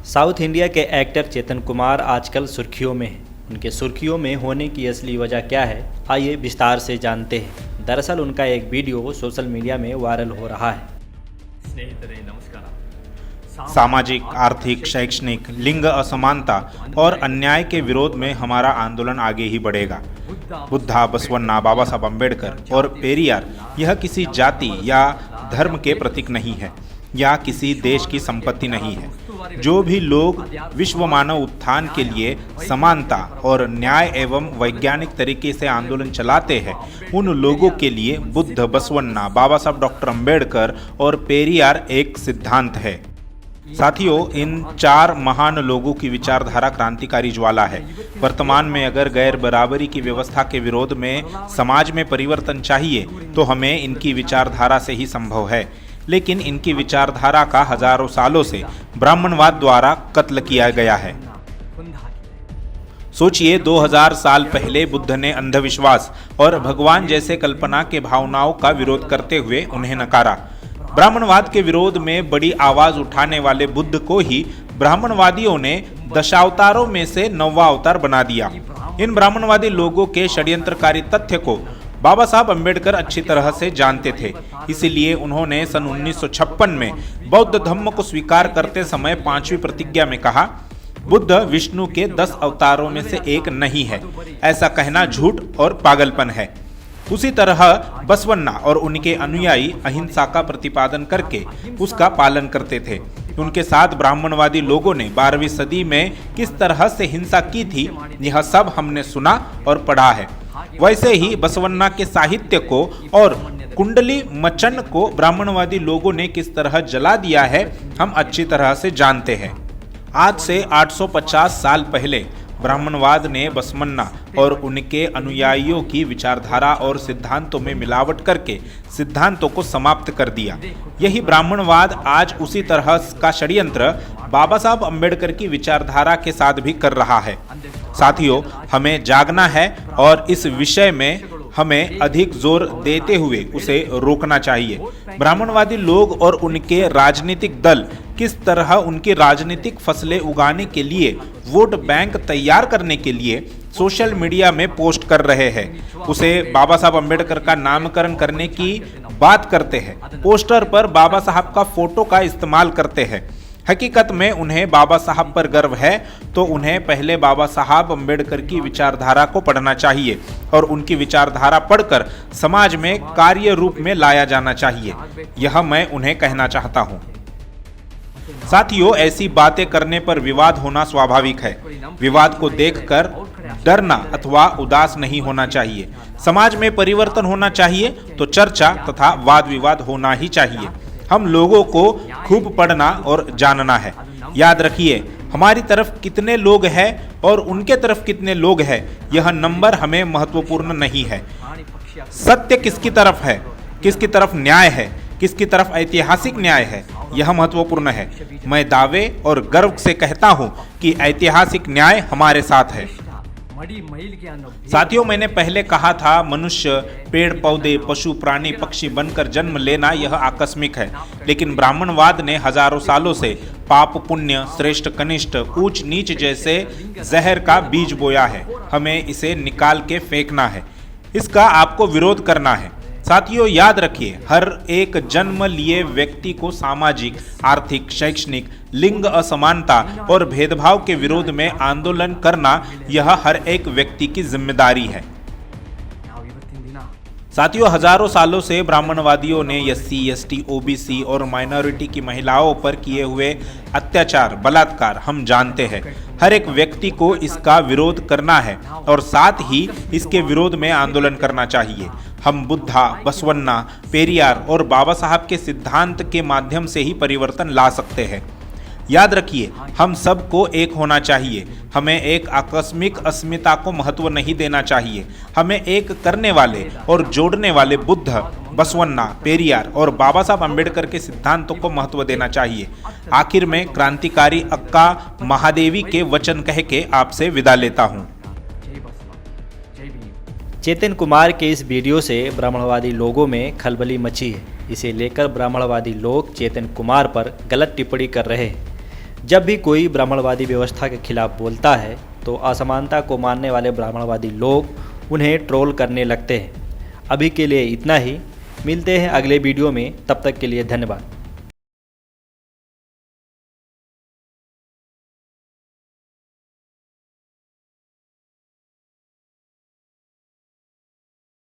South India के actor चेतन कुमार आजकल सुर्खियों में हैं। उनके सुर्खियों में होने की असली वजह क्या है, आइए विस्तार से जानते हैं। दरअसल उनका एक वीडियो सोशल मीडिया में वायरल हो रहा है। सामाजिक, आर्थिक, शैक्षणिक, लिंग असमानता और अन्याय के विरोध में हमारा आंदोलन आगे ही बढ़ेगा। बुद्धा, बसवन्ना, बाबा साहब अम्बेडकर और पेरियार यह किसी जाति या धर्म के प्रतीक नहीं है या किसी देश की संपत्ति नहीं है। जो भी लोग विश्व मानव उत्थान के लिए समानता और न्याय एवं वैज्ञानिक तरीके से आंदोलन चलाते हैं, उन लोगों के लिए बुद्ध, बसवन्ना, बाबा साहब डॉक्टर अम्बेडकर और पेरियार एक सिद्धांत है। साथियों, इन चार महान लोगों की विचारधारा क्रांतिकारी ज्वाला है। वर्तमान में अगर गैर बराबरी की व्यवस्था के विरोध में समाज में परिवर्तन चाहिए तो हमें इनकी विचारधारा से ही संभव है। लेकिन इनकी विचारधारा का हजारों सालों से ब्राह्मणवाद द्वारा कत्ल किया गया है। सोचिए, 2000 साल पहले बुद्ध ने अंधविश्वास और भगवान जैसे कल्पना के भावनाओं का विरोध करते हुए उन्हें नकारा। ब्राह्मणवाद के विरोध में बड़ी आवाज उठाने वाले बुद्ध को ही ब्राह्मणवादियों ने दशावतारों में से 9वां अवतार बना दिया। इन ब्राह्मणवादी लोगों के षड्यंत्रकारी तथ्य को बाबा साहब अम्बेडकर अच्छी तरह से जानते थे। इसीलिए उन्होंने सन 1956 में बौद्ध धर्म को स्वीकार करते समय 5वीं प्रतिज्ञा में कहा, बुद्ध विष्णु के 10 अवतारों में से एक नहीं है। ऐसा कहना झूठ और पागलपन है। उसी तरह बसवन्ना और उनके अनुयायी अहिंसा का प्रतिपादन करके उसका पालन करते थे। उनके साथ ब्राह्मणवादी लोगों ने 12वीं सदी में किस तरह से हिंसा की थी, यह सब हमने सुना और पढ़ा है। वैसे ही बसवन्ना के साहित्य को और कुंडली मचन को ब्राह्मणवादी लोगों ने किस तरह जला दिया है, हम अच्छी तरह से जानते हैं। आज से 850 साल पहले ब्राह्मणवाद ने बसवन्ना और उनके अनुयायियों की विचारधारा और सिद्धांतों में मिलावट करके सिद्धांतों को समाप्त कर दिया। यही ब्राह्मणवाद आज उसी तरह का षड्यंत्र बाबा साहब अम्बेडकर की विचारधारा के साथ भी कर रहा है। साथियों, हमें जागना है और इस विषय में हमें अधिक जोर देते हुए उसे रोकना चाहिए। ब्राह्मणवादी लोग और उनके राजनीतिक दल किस तरह उनकी राजनीतिक फसलें उगाने के लिए, वोट बैंक तैयार करने के लिए सोशल मीडिया में पोस्ट कर रहे हैं, उसे बाबा साहब अम्बेडकर का नामकरण करने की बात करते हैं, पोस्टर पर बाबा साहब का फोटो का इस्तेमाल करते हैं। हकीकत में उन्हें बाबा साहब पर गर्व है तो उन्हें पहले बाबा साहब अम्बेडकर की विचारधारा को पढ़ना चाहिए और उनकी विचारधारा पढ़कर समाज में कार्य रूप में लाया जाना चाहिए। यह मैं उन्हें कहना चाहता हूँ। साथियों, ऐसी बातें करने पर विवाद होना स्वाभाविक है। विवाद को देखकर डरना अथवा उदास नहीं होना चाहिए। समाज में परिवर्तन होना चाहिए तो चर्चा तथा वाद विवाद होना ही चाहिए। हम लोगों को खूब पढ़ना और जानना है। याद रखिए, हमारी तरफ कितने लोग हैं और उनके तरफ कितने लोग हैं, यह नंबर हमें महत्वपूर्ण नहीं है। सत्य किसकी तरफ है, किसकी तरफ न्याय है, किसकी तरफ ऐतिहासिक न्याय है, यह महत्वपूर्ण है। मैं दावे और गर्व से कहता हूं कि ऐतिहासिक न्याय हमारे साथ है। साथियों, मैंने पहले कहा था, मनुष्य, पेड़ पौधे, पशु, प्राणी, पक्षी बनकर जन्म लेना यह आकस्मिक है। लेकिन ब्राह्मणवाद ने हजारों सालों से पाप पुण्य, श्रेष्ठ कनिष्ठ, ऊंच नीच जैसे जहर का बीज बोया है। हमें इसे निकाल के फेंकना है। इसका आपको विरोध करना है। साथियों, याद रखिए, हर एक जन्म लिए व्यक्ति को सामाजिक, आर्थिक, शैक्षणिक, लिंग असमानता और भेदभाव के विरोध में आंदोलन करना यह हर एक व्यक्ति की जिम्मेदारी है। साथियों, हजारों सालों से ब्राह्मणवादियों ने SC, ST, OBC और माइनॉरिटी की महिलाओं पर किए हुए अत्याचार, बलात्कार हम जानते हैं। हर एक व्यक्ति को इसका विरोध करना है और साथ ही इसके विरोध में आंदोलन करना चाहिए। हम बुद्धा, बसवन्ना, पेरियार और बाबा साहब के सिद्धांत के माध्यम से ही परिवर्तन ला सकते हैं। याद रखिए, हम सबको एक होना चाहिए। हमें एक आकस्मिक अस्मिता को महत्व नहीं देना चाहिए। हमें एक करने वाले और जोड़ने वाले बुद्ध, बसवन्ना, पेरियार और बाबा साहब अम्बेडकर के सिद्धांतों को महत्व देना चाहिए। आखिर में क्रांतिकारी अक्का महादेवी के वचन कह के आपसे विदा लेता हूँ। चेतन कुमार के इस वीडियो से ब्राह्मणवादी लोगों में खलबली मची है। इसे लेकर ब्राह्मणवादी लोग चेतन कुमार पर गलत टिप्पणी कर रहे हैं। जब भी कोई ब्राह्मणवादी व्यवस्था के खिलाफ बोलता है तो असमानता को मानने वाले ब्राह्मणवादी लोग उन्हें ट्रोल करने लगते हैं। अभी के लिए इतना ही, मिलते हैं अगले वीडियो में, तब तक के लिए धन्यवाद।